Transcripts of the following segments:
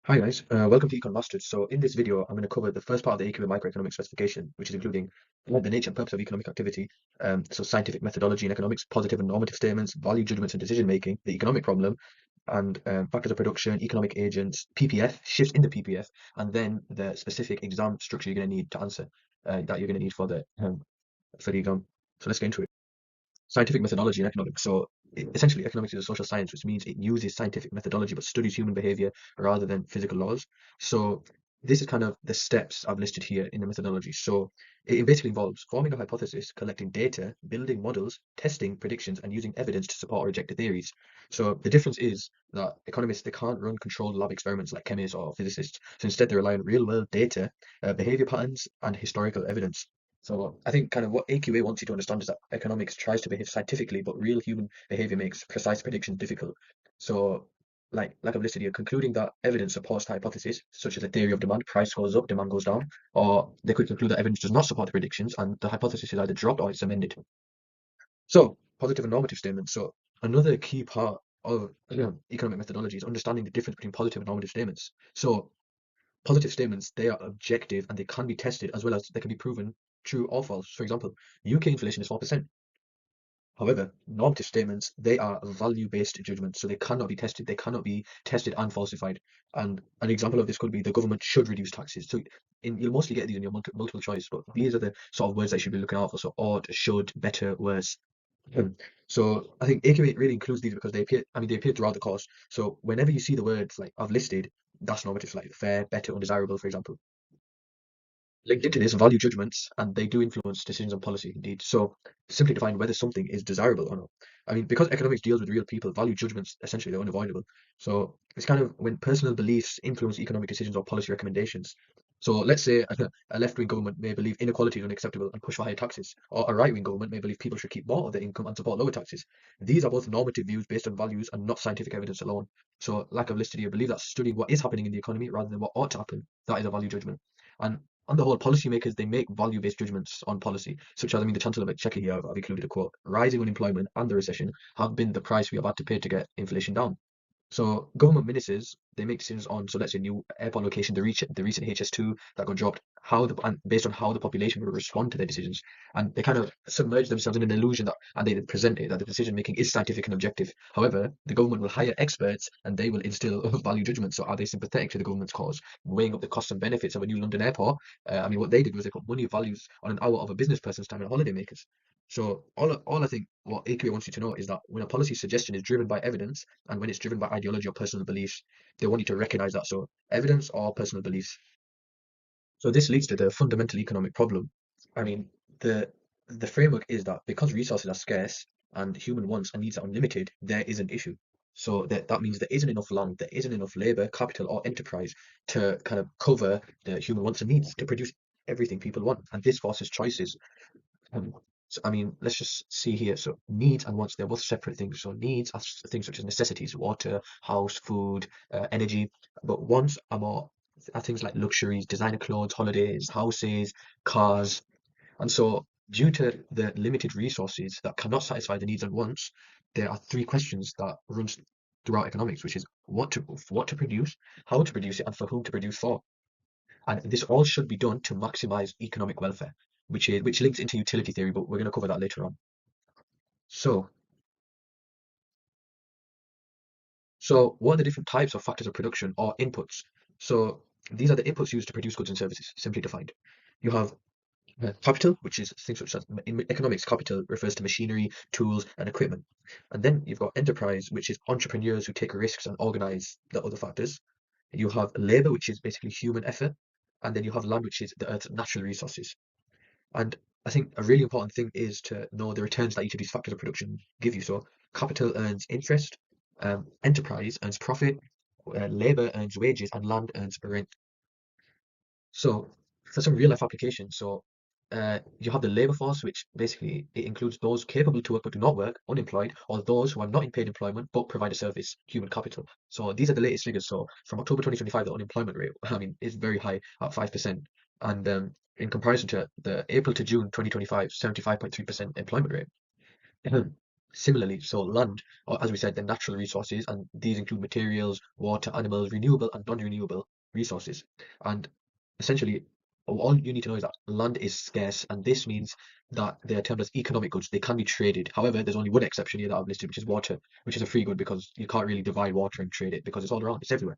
Hi guys, welcome to Econ Masters. So in this video, I'm going to cover the first part of the AQA microeconomics specification, which is including the nature and purpose of economic activity, so scientific methodology in economics, positive and normative statements, value judgments and decision making, the economic problem, and factors of production, economic agents, PPF, shifts in the PPF, and then the specific exam structure you're going to need to answer that you're going to need for the exam. So let's get into it. Scientific methodology in economics. So essentially, economics is a social science, which means it uses scientific methodology but studies human behavior rather than physical laws. So this is kind of the steps I've listed here in the methodology. So it basically involves forming a hypothesis, collecting data, building models, testing predictions, and using evidence to support or reject the theories. So the difference is that economists, they can't run controlled lab experiments like chemists or physicists. So instead, they rely on real-world data, behavior patterns, and historical evidence. So I think kind of what AQA wants you to understand is that economics tries to behave scientifically, but real human behavior makes precise predictions difficult. So like I've listed here, concluding that evidence supports the hypothesis, such as a theory of demand, price goes up, demand goes down, or they could conclude that evidence does not support the predictions and the hypothesis is either dropped or it's amended. So positive and normative statements. So another key part of economic methodology is understanding the difference between positive and normative statements. So positive statements, they are objective and they can be tested as well as they can be proven true or false. For example, UK inflation is 4%. However, normative statements, they are value-based judgments, so they cannot be tested. They cannot be tested and falsified. And an example of this could be the government should reduce taxes. So you'll mostly get these in your multiple choice, but these are the sort of words that you should be looking out for. So ought, should, better, worse. So I think AQA really includes these because they appear throughout the course. So whenever you see the words like I've listed, that's normative, like fair, better, undesirable, for example. Linked into this, value judgments, and they do influence decisions on policy indeed. So simply define whether something is desirable or not. I mean, because economics deals with real people, value judgments essentially they're unavoidable. So it's kind of when personal beliefs influence economic decisions or policy recommendations. So let's say a left-wing government may believe inequality is unacceptable and push for higher taxes, or a right-wing government may believe people should keep more of their income and support lower taxes. These are both normative views based on values and not scientific evidence alone. So, like I've listed here, believe that studying what is happening in the economy rather than what ought to happen, that is a value judgment. And on the whole, policymakers they make value-based judgments on policy, such as I mean the Chancellor of Exchequer here, I've included a quote: "Rising unemployment and the recession have been the price we have had to pay to get inflation down." So government ministers they make decisions on let's say new airport location, the recent HS2 that got dropped, how the and based on how the population will respond to their decisions, and they kind of submerge themselves in an illusion that and they present it that the decision making is scientific and objective. However, the government will hire experts and they will instill value judgment. So are they sympathetic to the government's cause, weighing up the costs and benefits of a new London airport? I mean, what they did was they put money values on an hour of a business person's time and holidaymakers. So all I think what AQA wants you to know is that when a policy suggestion is driven by evidence and when it's driven by ideology or personal beliefs, they want you to recognize that. So evidence or personal beliefs. So this leads to the fundamental economic problem. I mean, the the framework is that because resources are scarce and human wants and needs are unlimited, there is an issue. So that means there isn't enough land, there isn't enough labor, capital, or enterprise to kind of cover the human wants and needs to produce everything people want. And this forces choices. Um, so, I mean, let's just see here. So, needs and wants, they're both separate things. So, needs are things such as necessities, water, house, food, energy. But wants are things like luxuries, designer clothes, holidays, houses, cars. And so, due to the limited resources that cannot satisfy the needs and wants, there are three questions that runs throughout economics, which is what to produce, how to produce it, and for whom to produce for. And this all should be done to maximize economic welfare, which links into utility theory, but we're going to cover that later on. So, so what are the different types of factors of production or inputs? So these are the inputs used to produce goods and services, simply defined. You have capital, which is things such as in economics, capital refers to machinery, tools, and equipment. And then you've got enterprise, which is entrepreneurs who take risks and organize the other factors. You have labor, which is basically human effort. And then you have land, which is the earth's natural resources. And I think a really important thing is to know the returns that each of these factors of production give you. So capital earns interest, enterprise earns profit, labor earns wages, and land earns rent. So for some real life applications, you have the labor force, which basically it includes those capable to work but do not work, unemployed, or those who are not in paid employment but provide a service, human capital. So these are the latest figures. So from October 2025, the unemployment rate, I mean, is very high at 5%. And in comparison to the April to June 2025, 75.3% employment rate. Similarly, so land, or as we said, the natural resources, and these include materials, water, animals, renewable and non-renewable resources. And essentially, all you need to know is that land is scarce, and this means that they are termed as economic goods. They can be traded. However, there's only one exception here that I've listed, which is water, which is a free good because you can't really divide water and trade it because it's all around, it's everywhere.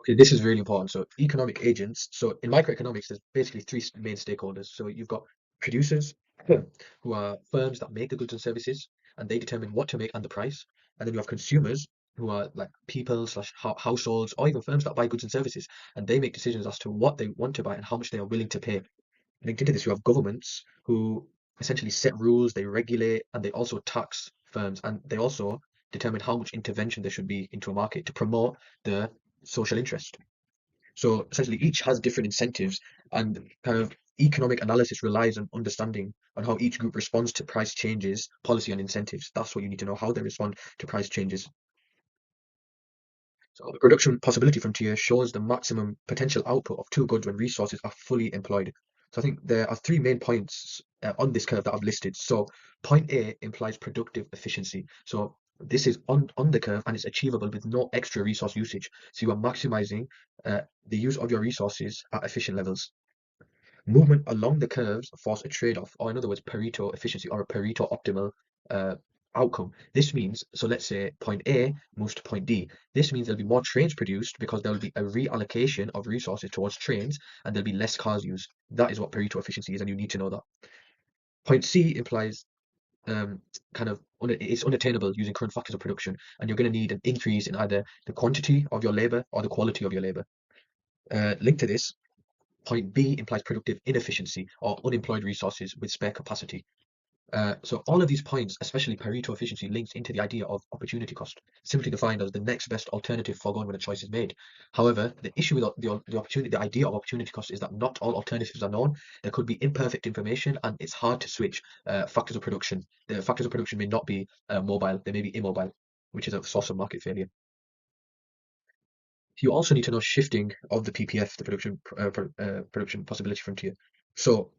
Okay, this is really important. So economic agents. So in microeconomics, there's basically three main stakeholders. So you've got producers, who are firms that make the goods and services, and they determine what to make and the price. And then you have consumers, who are like people slash households, or even firms that buy goods and services, and they make decisions as to what they want to buy and how much they are willing to pay. Linked into this, you have governments who essentially set rules, they regulate, and they also tax firms, and they also determine how much intervention there should be into a market to promote the social interest. So essentially, each has different incentives, and kind of economic analysis relies on understanding on how each group responds to price changes, policy, and incentives. That's what you need to know, how they respond to price changes. So the production possibility frontier shows the maximum potential output of two goods when resources are fully employed. So I think there are three main points on this curve that I've listed. So point A implies productive efficiency. So this is on the curve and it's achievable with no extra resource usage. So you are maximizing the use of your resources at efficient levels. Movement along the curves force a trade-off, or in other words, Pareto efficiency or a Pareto optimal uh, outcome. This means, so let's say point A moves to point D. This means there'll be more trains produced because there'll be a reallocation of resources towards trains and there'll be less cars used. That is what Pareto efficiency is, and you need to know that. Point C implies kind of it's unattainable using current factors of production, and you're going to need an increase in either the quantity of your labor or the quality of your labor. Linked to this, point B implies productive inefficiency or unemployed resources with spare capacity. So all of these points, especially Pareto efficiency, links into the idea of opportunity cost, simply defined as the next best alternative foregone when a choice is made. However, the issue with the idea of opportunity cost is that not all alternatives are known. There could be imperfect information, and it's hard to switch factors of production. The factors of production may not be mobile; they may be immobile, which is a source of market failure. You also need to know shifting of the PPF, the production possibility frontier. So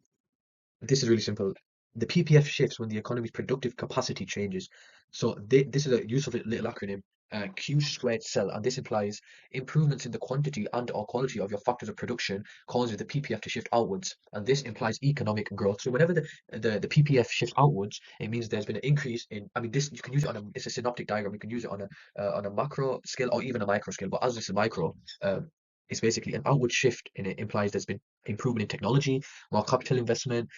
this is really simple. The PPF shifts when the economy's productive capacity changes. So this is a use of a little acronym, Q squared cell, and this implies improvements in the quantity and or quality of your factors of production causes the PPF to shift outwards, and this implies economic growth. So whenever the PPF shifts outwards, it means there's been an increase in. I mean, this you can use it on a. It's a synoptic diagram. You can use it on a macro scale or even a micro scale. But as this is micro, it's basically an outward shift, and it implies there's been improvement in technology, more capital investment,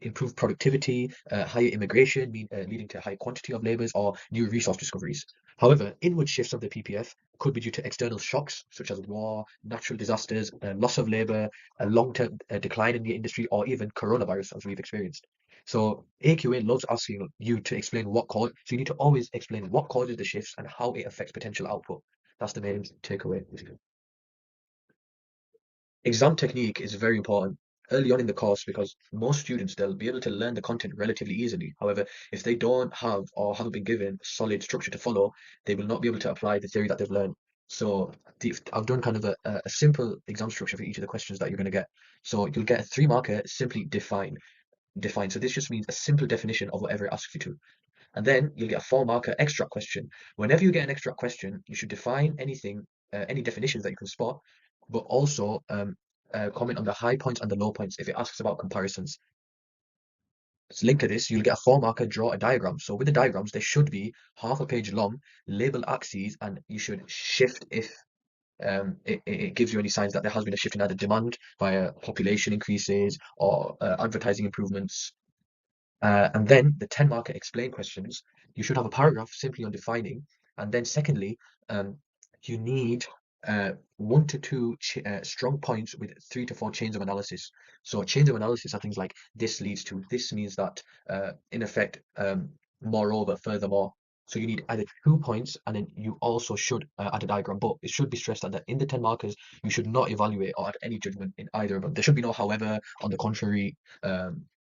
improved productivity, higher immigration, leading to high quantity of labours or new resource discoveries. However, inward shifts of the PPF could be due to external shocks such as war, natural disasters, loss of labour, a long-term decline in the industry, or even coronavirus, as we've experienced. So AQA loves asking you to explain what cause. So you need to always explain what causes the shifts and how it affects potential output. That's the main takeaway. Exam technique is very important early on in the course because most students they'll be able to learn the content relatively easily. However, if they don't have or haven't been given a solid structure to follow, they will not be able to apply the theory that they've learned. So I've done kind of a simple exam structure for each of the questions that you're going to get. So you'll get a three marker, simply define. So this just means a simple definition of whatever it asks you to. And then you'll get a four marker extract question. Whenever you get an extract question, you should define anything, any definitions that you can spot, but also comment on the high points and the low points if it asks about comparisons. It's linked to this, you'll get a four marker, draw a diagram. So with the diagrams, they should be half a page long, label axes, and you should shift if it gives you any signs that there has been a shift in either demand via population increases or advertising improvements. And then the 10 marker explain questions, you should have a paragraph simply on defining. And then secondly, you need one to two strong points with three to four chains of analysis. So chains of analysis are things like this leads to, this means that, in effect, moreover, furthermore. So you need either 2 points and then you also should add a diagram. But it should be stressed that in the 10 markers, you should not evaluate or add any judgment in either of them. There should be no however, on the contrary.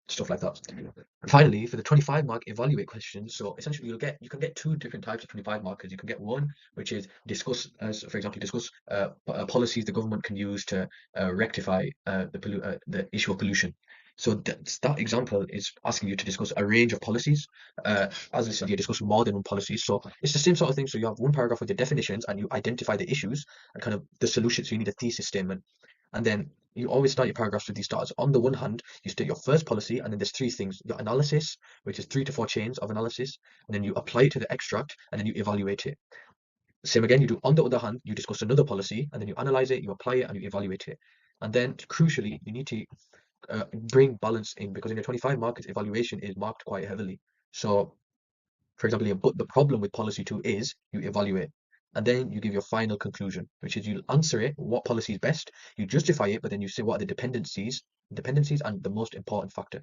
stuff like that. And finally, for the 25 mark evaluate questions, so essentially you can get two different types of 25 markers. You can get one which is discuss, as for example, discuss policies the government can use to rectify the issue of pollution. So that example is asking you to discuss a range of policies. As I said, you discuss more than one policy. So it's the same sort of thing. So you have one paragraph with the definitions and you identify the issues and kind of the solutions. So you need a thesis statement. And then you always start your paragraphs with these starters. On the one hand, you state your first policy, and then there's three things: your analysis, which is 3 to 4 chains of analysis, and then you apply it to the extract, and then you evaluate it. Same again, you do on the other hand, you discuss another policy, and then you analyze it, you apply it, and you evaluate it. And then crucially, you need to bring balance in, because in the 25 markets, evaluation is marked quite heavily. So, for example, but the problem with policy 2 is you evaluate. And then you give your final conclusion, which is you answer it, what policy is best, you justify it, but then you say what are the dependencies and the most important factor.